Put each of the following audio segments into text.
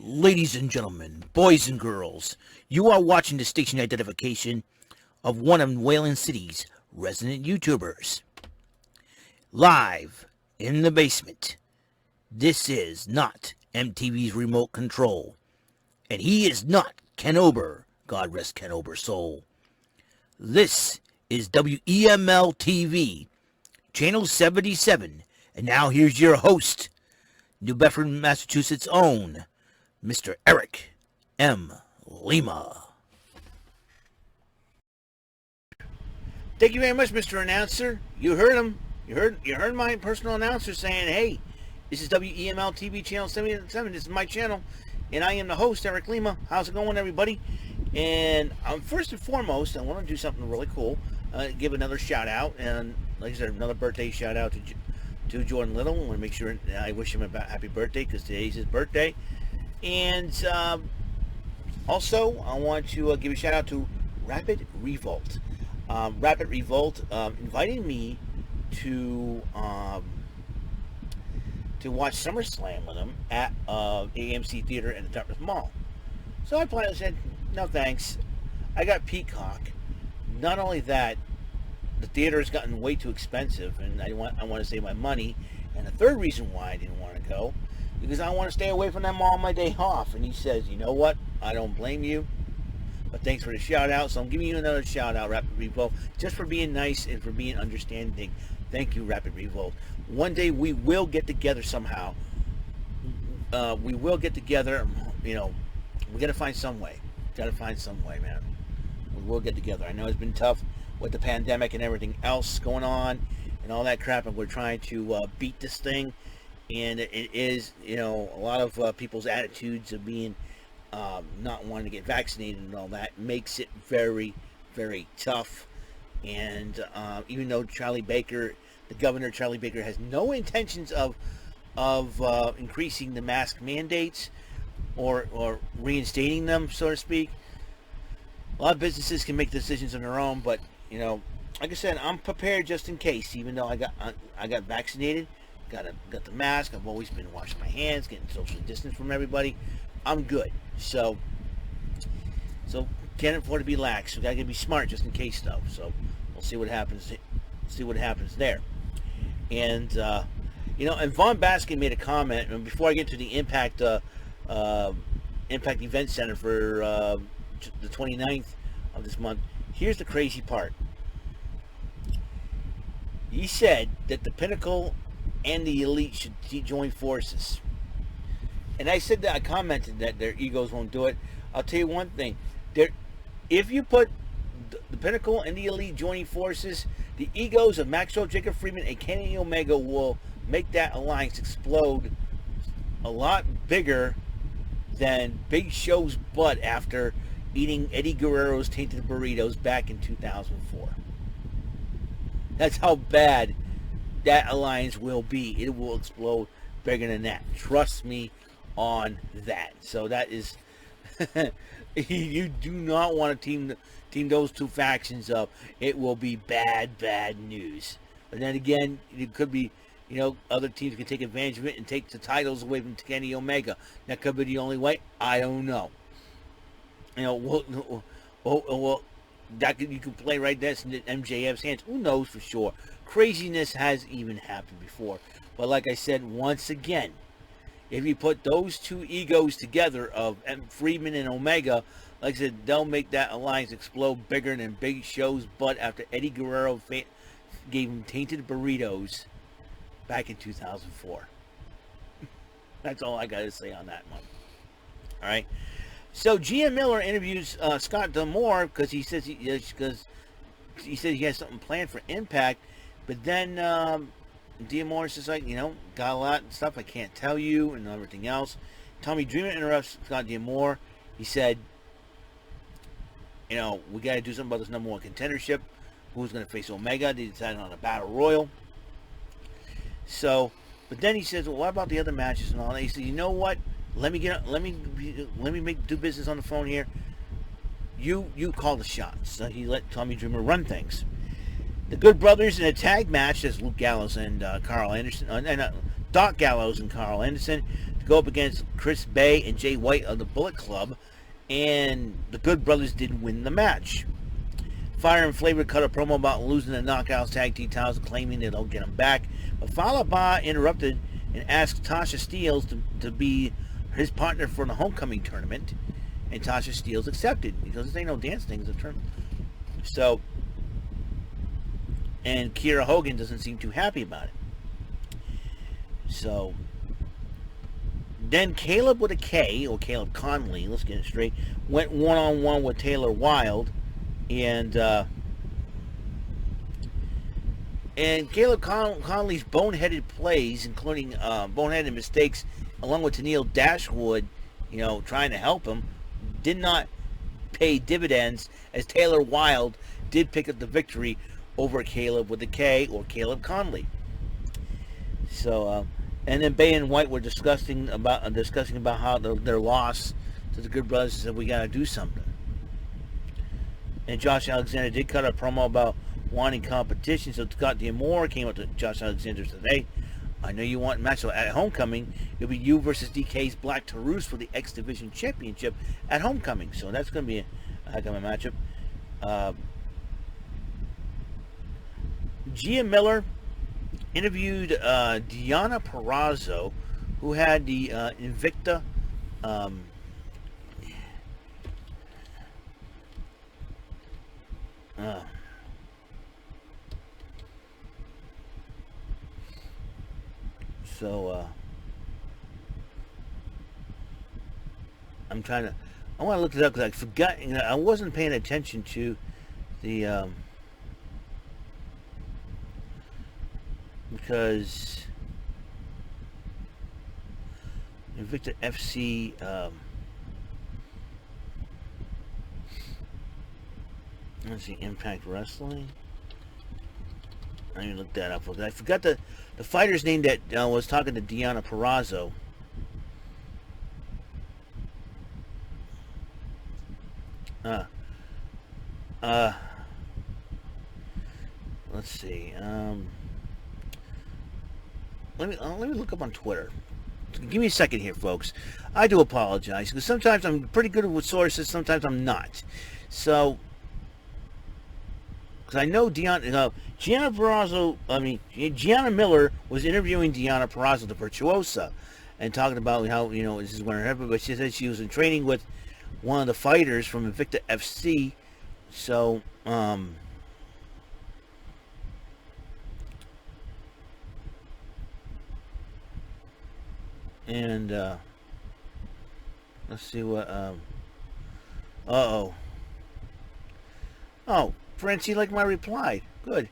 Ladies and gentlemen, boys and girls, you are watching the station identification of one of Wayland City's resident YouTubers. Live in the basement. This is not MTV's remote control. And he is not Ken Ober. God rest Ken Ober's soul. This is WEML-TV, Channel 77. And now here's your host, New Bedford, Massachusetts' own, Mr. Eric M. Lima. Thank you very much, Mr. Announcer. You heard him. You heard my personal announcer saying, "Hey, this is WEML TV Channel 77. This is my channel, and I am the host, Eric Lima. How's it going, everybody?" And first and foremost, I want to do something really cool. Give another shout out, and like I said, another birthday shout out to Jordan Little. I want to make sure I wish him a happy birthday because today's his birthday. And also, I want to give a shout out to Rapid Revolt. Rapid Revolt inviting me to watch SummerSlam with them at AMC Theater in the Dartmouth Mall. So I politely said, no thanks. I got Peacock. Not only that, the theater has gotten way too expensive, and I want to save my money. And the third reason why I didn't want to go, because I want to stay away from that mall on my day off. And he says, you know what? I don't blame you. But thanks for the shout out. So I'm giving you another shout out, Rapid Revolt, just for being nice and for being understanding. Thank you, Rapid Revolt. One day we will get together somehow. We will get together. You know, we got to find some way. Got to find some way, man. We will get together. I know it's been tough with the pandemic and everything else going on and all that crap, and we're trying to beat this thing. And it is, you know, a lot of people's attitudes of being not wanting to get vaccinated and all that makes it very, very tough. And even though Charlie Baker, the governor Charlie Baker, has no intentions of increasing the mask mandates or reinstating them, so to speak, a lot of businesses can make decisions on their own. But you know, like I said, I'm prepared just in case. Even though I got vaccinated. Got the mask. I've always been washing my hands, getting socially distanced from everybody. I'm good. So can't afford to be lax. We gotta be smart just in case, though. So we'll see what happens. See what happens there. And you know, and Von Baskin made a comment. And before I get to the Impact Event Center for the 29th of this month, here's the crazy part. He said that the Pinnacle and the Elite should join forces. And I said that, I commented that their egos won't do it. I'll tell you one thing. If you put the Pinnacle and the Elite joining forces, the egos of Maxwell Jacob Friedman and Kenny Omega will make that alliance explode a lot bigger than Big Show's butt after eating Eddie Guerrero's tainted burritos back in 2004. That's how bad that alliance will be. It will explode bigger than that. Trust me on that. So that is you do not want to team those two factions up. It will be bad news. But then again, it could be, you know, other teams can take advantage of it and take the titles away from Kenny Omega. That could be the only way. I don't know. You know, well that you can play right there in MJF's hands. Who knows for sure? Craziness has even happened before. But like I said, once again, if you put those two egos together of Friedman and Omega, like I said, they'll make that alliance explode bigger than Big Show's butt after Eddie Guerrero gave him tainted burritos back in 2004. That's all I got to say on that one. All right. So GM Miller interviews Scott D'Amore because he says he has something planned for Impact. But then D'Amore is just like, you know, got a lot of stuff I can't tell you and everything else. Tommy Dreamer interrupts Scott D'Amore. He said, you know, we got to do something about this number one contendership. Who's going to face Omega? They decided on a battle royal. So, but then he says, well, what about the other matches and all that? He said, you know what? Let me do business on the phone here. You call the shots. So he let Tommy Dreamer run things. The Good Brothers in a tag match, that's Luke Gallows and Carl Anderson, Doc Gallows and Carl Anderson, to go up against Chris Bay and Jay White of the Bullet Club, and the Good Brothers did win the match. Fire and Flavor cut a promo about losing the Knockouts tag team titles, claiming that they'll get them back. But Falaba interrupted and asked Tasha Steelz to be his partner for the homecoming tournament, and Tasha Steelz accepted because there ain't no dance things in tournament. So, and Kiera Hogan doesn't seem too happy about it. So, then Caleb with a K, or Caleb Conley, let's get it straight, went one-on-one with Taylor Wilde, and Caleb Conley's boneheaded plays, including boneheaded mistakes, along with Tennille Dashwood, trying to help him, did not pay dividends, as Taylor Wilde did pick up the victory over Caleb with a K, or Caleb Conley. So, and then Bay and White were discussing about how their loss to the Good Brothers said, we got to do something. And Josh Alexander did cut a promo about wanting competition, so Scott D'Amore came up to Josh Alexander and said, hey, I know you want a match, so at Homecoming, it'll be you versus DK's Black Taurus for the X Division Championship at Homecoming. So that's going to be a heck of a matchup. Gia Miller interviewed Deonna Purrazzo, who had the Invicta I want to look this up because I forgot, I wasn't paying attention to the because Invictus FC let's see, Impact Wrestling. I didn't look that up. I forgot the fighter's name that was talking to Deonna Purrazzo. Let's see. Let me look up on Twitter. Give me a second here, folks. I do apologize because sometimes I'm pretty good with sources, sometimes I'm not. So, because I know Gianna Miller was interviewing Deonna Purrazzo, the Virtuosa, and talking about how this is one of her. But she said she was in training with one of the fighters from Invictus FC. So, and let's see what Francie liked my reply. Good.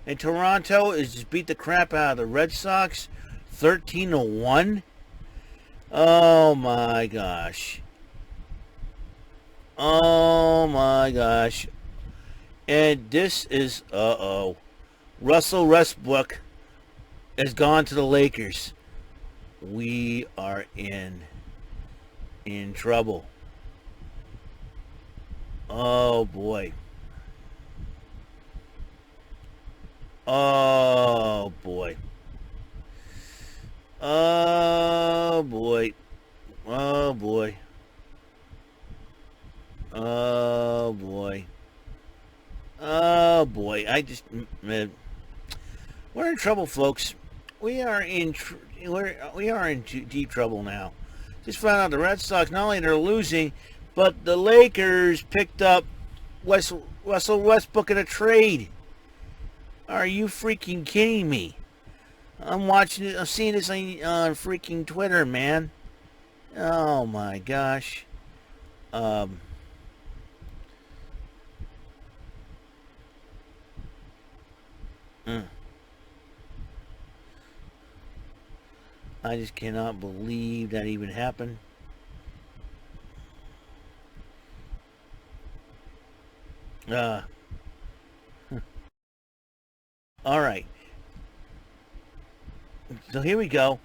And Toronto is just beat the crap out of the Red Sox 13-1. Oh my gosh. Oh my gosh. And this is Russell Westbrook has gone to the Lakers. We are in trouble. Oh boy. Oh boy. Oh boy. Oh boy. Oh boy. Oh boy. We're in trouble, folks. We are in deep trouble now. Just found out the Red Sox, not only they're losing, but the Lakers picked up Russell Westbrook in a trade. Are you freaking kidding me? I'm seeing this on freaking Twitter, man. Oh my gosh. I just cannot believe that even happened. All right. So here we go.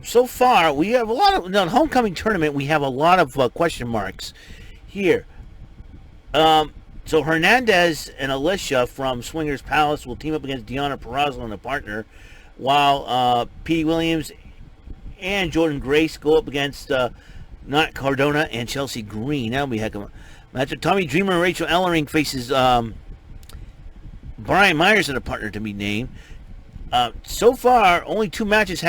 So far, we have a lot of... the homecoming tournament, we have a lot of question marks here. So Hernandez and Alicia from Swingers Palace will team up against Deonna Purrazzo and a partner, while P. Williams and Jordan Grace go up against Not Cardona and Chelsea Green. That'll be a heck of a matchup. Tommy Dreamer and Rachel Ellering faces Brian Myers and a partner to be named. So far, only 2 matches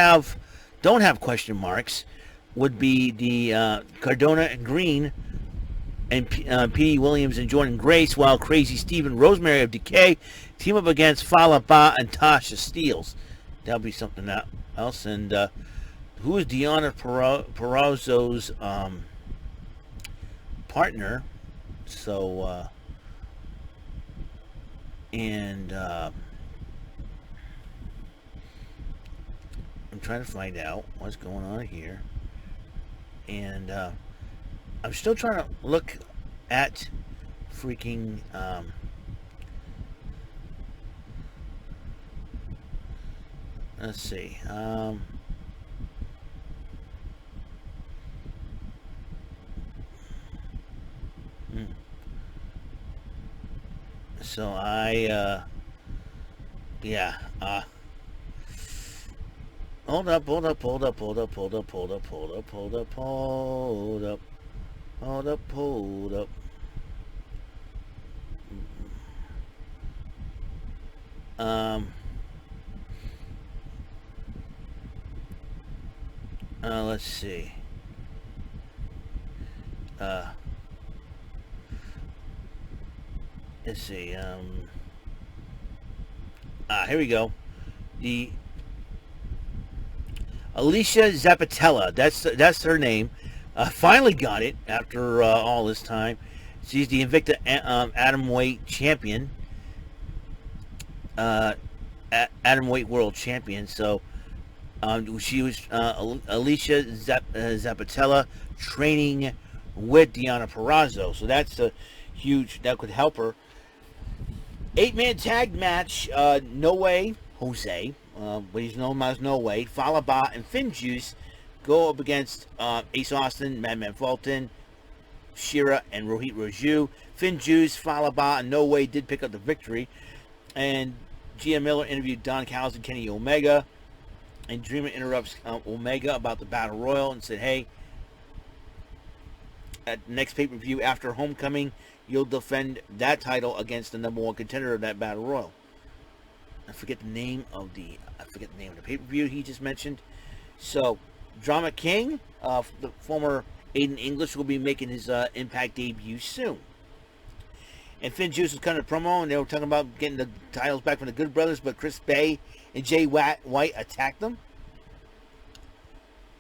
don't have question marks. Would be the Cardona and Green and P. Williams and Jordan Grace, while Crazy Steve and Rosemary of Decay team up against Fala Ba and Tasha Steeles. That'll be something else. And who is Deanna Perrazzo's partner? So, I'm trying to find out what's going on here. And I'm still trying to look at freaking let's see. So hold up. Let's see. Let's see. Here we go. The Alicia Zappatella. That's her name. Finally got it after all this time. She's the Invicta Atomweight champion. Atomweight world champion. So she was Alicia Zappatella training with Deanna Perrazzo. So that's a huge. That could help her. 8-man tag match. No Way Jose, but he's known as No Way. Fala Ba and Finn Juice go up against Ace Austin, Madman Fulton, Shira, and Rohit Raju. Finn Juice, Fala Ba, and No Way did pick up the victory. And Gia Miller interviewed Don Callis and Kenny Omega. And Dreamer interrupts Omega about the Battle Royal and said, hey, at the next pay-per-view after Homecoming, you'll defend that title against the number 1 contender of that Battle Royal. I forget the name of the pay-per-view he just mentioned. So, Drama King, the former Aiden English, will be making his Impact debut soon. And Finn Juice was cutting a promo, and they were talking about getting the titles back from the Good Brothers, but Chris Bay and Jay White attacked them.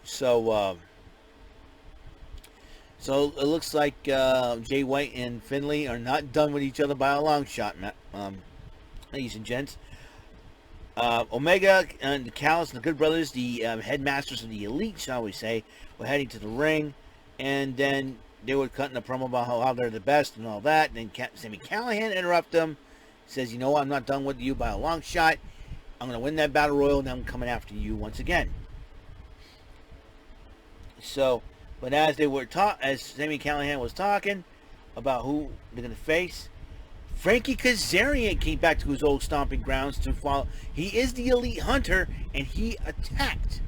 So it looks like Jay White and Finley are not done with each other by a long shot, ladies and gents. Omega and the Callis and the Good Brothers, the headmasters of the Elite, shall we say, were heading to the ring, and then they were cutting a promo about how they're the best and all that. And then Sami Callihan interrupted them, says, you know what, I'm not done with you by a long shot. I'm going to win that Battle Royal, and I'm coming after you once again. So, but as Sami Callihan was talking about who they're going to face, Frankie Kazarian came back to his old stomping grounds to follow. He is the Elite Hunter, and he attacked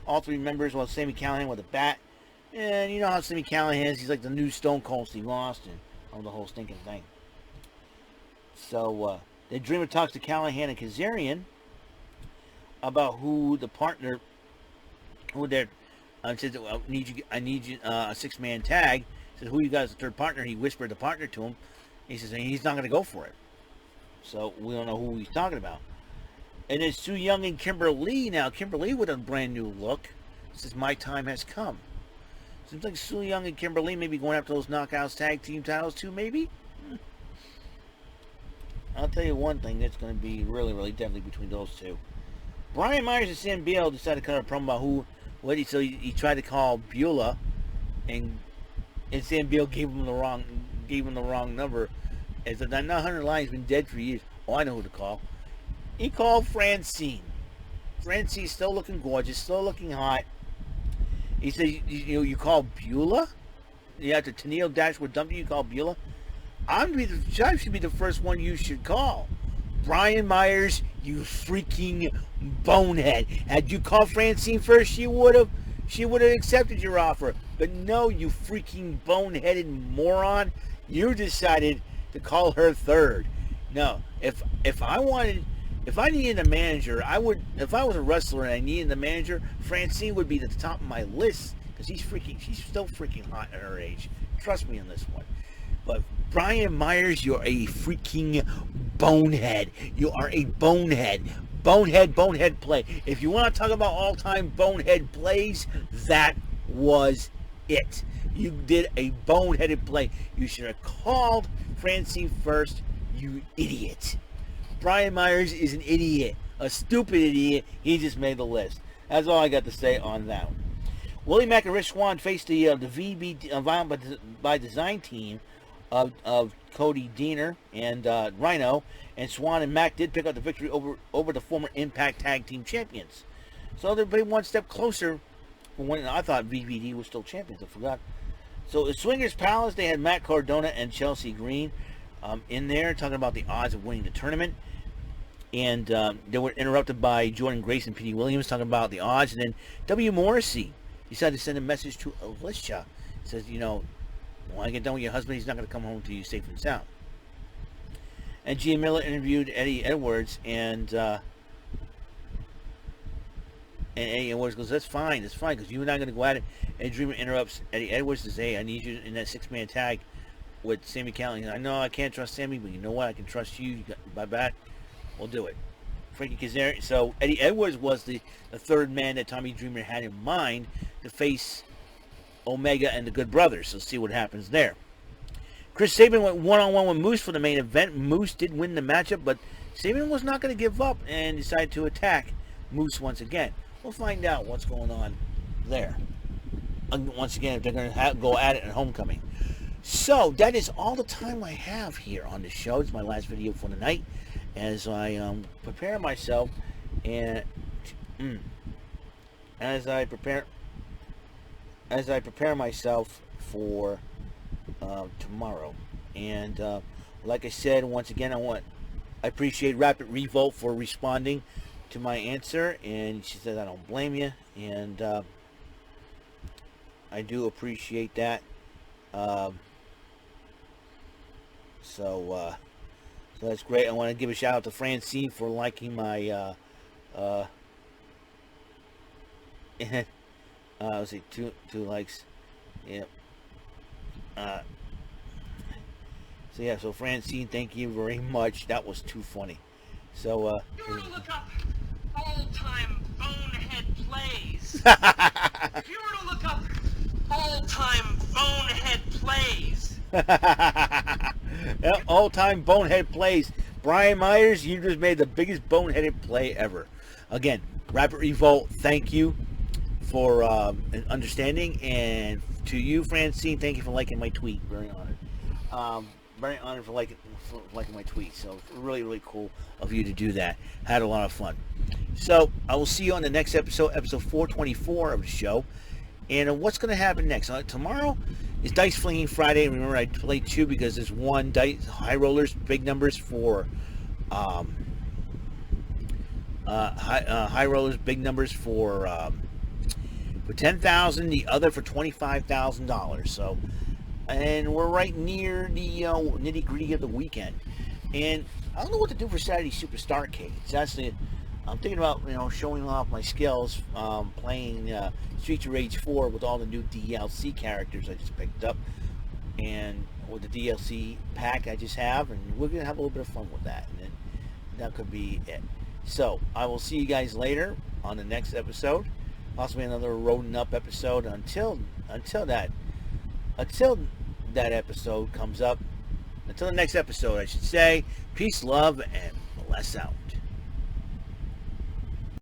all 3 members while Sami Callihan with a bat. And you know how Sami Callihan is. He's like the new Stone Cold Steve Austin on the whole stinking thing. So, the Dreamer talks to Callihan and Kazarian about who the partner, who they're, says, I need you, a 6-man tag. Says, who you got as the third partner? He whispered the partner to him. He says, he's not going to go for it. So, we don't know who he's talking about. And there's Su Yung and Kimberly. Now, Kimberly with a brand new look. Says, my time has come. Seems like Su Yung and Kimberly may be going after those Knockouts tag team titles too, maybe? I'll tell you one thing that's going to be really, really deadly between those two. Brian Myers and Sam Beal decided to cut a promo about so he tried to call Beulah, and Sam Beal gave him the wrong number. And said, that 900 line's been dead for years. Oh, I know who to call. He called Francine. Francine's still looking gorgeous, still looking hot. He said, you call Beulah? You have to Tennille Dashwood dump you call Beulah? I should be the first one you should call. Brian Myers, you freaking bonehead. Had you called Francine first, she would have accepted your offer. But no, you freaking boneheaded moron. You decided to call her third. No, if I needed a manager, I would. If I was a wrestler and I needed a manager, Francine would be at the top of my list because she's still freaking hot at her age. Trust me on this one. But Brian Myers, you're a freaking bonehead. You are a bonehead. Bonehead play. If you want to talk about all-time bonehead plays, that was it. You did a boneheaded play. You should have called Francine first, you idiot. Brian Myers is an idiot. A stupid idiot. He just made the list. That's all I got to say on that one. Willie Mack and Rich Swann faced the VB Violent by Design team of Cody Deaner and Rhino, and Swann and Mack did pick up the victory over the former Impact Tag Team Champions. So they're one step closer from when I thought VBD was still champions. I forgot. So at Swingers Palace, they had Matt Cardona and Chelsea Green in there talking about the odds of winning the tournament. And they were interrupted by Jordan Grace and Petey Williams talking about the odds. And then W. Morrissey decided to send a message to Alicia. It says, when I get done with your husband, he's not going to come home to you safe and sound. And Gia Miller interviewed Eddie Edwards, and Eddie Edwards goes, that's fine, because you and I are going to go at it. And Dreamer interrupts Eddie Edwards to say, I need you in that six-man tag with Sammy Callahan. I know I can't trust Sammy, but you know what? I can trust you. You got my back. We'll do it. Frankie Kazarian. So Eddie Edwards was the third man that Tommy Dreamer had in mind to face Omega and the Good Brothers. So see what happens there. Chris Sabin went one-on-one with Moose for the main event. Moose did win the matchup, but Sabin was not going to give up and decided to attack Moose once again. We'll find out what's going on there. Once again, if they're going to go at it at Homecoming. So that is all the time I have here on the show. It's my last video for the night as I prepare myself and as I prepare myself for tomorrow. And like I said, once again, I appreciate Rapid Revolt for responding to my answer, and she said I don't blame you, and I do appreciate that. So that's great. I want to give a shout out to Francine for liking my let's see, two likes. Yep. So yeah, so Francine, thank you very much. That was too funny. So you were to look up all-time bonehead plays. If you were to look up all-time bonehead plays. All-time bonehead plays. Brian Myers, you just made the biggest boneheaded play ever. Again, Rapid Revolt, thank you for understanding, and to you, Francine, thank you for liking my tweet. Very honored. Very honored for liking my tweet. So really, really cool of you to do that. Had a lot of fun. So I will see you on the next episode 424 of the show. And what's going to happen next? Tomorrow is Dice Flinging Friday. Remember, I played two because there's one dice high rollers, big numbers for high rollers, big numbers for $10,000. The other for $25,000. So, and we're right near the nitty gritty of the weekend. And I don't know what to do for Saturday Superstar Arcades. Actually, I'm thinking about showing off my skills playing Streets of Rage 4 with all the new DLC characters I just picked up, and with the DLC pack I just have, and we're gonna have a little bit of fun with that, and then that could be it. So I will see you guys later on the next episode, possibly another Roding Up episode. Until that episode comes up, until the next episode, I should say. Peace, love, and bless out.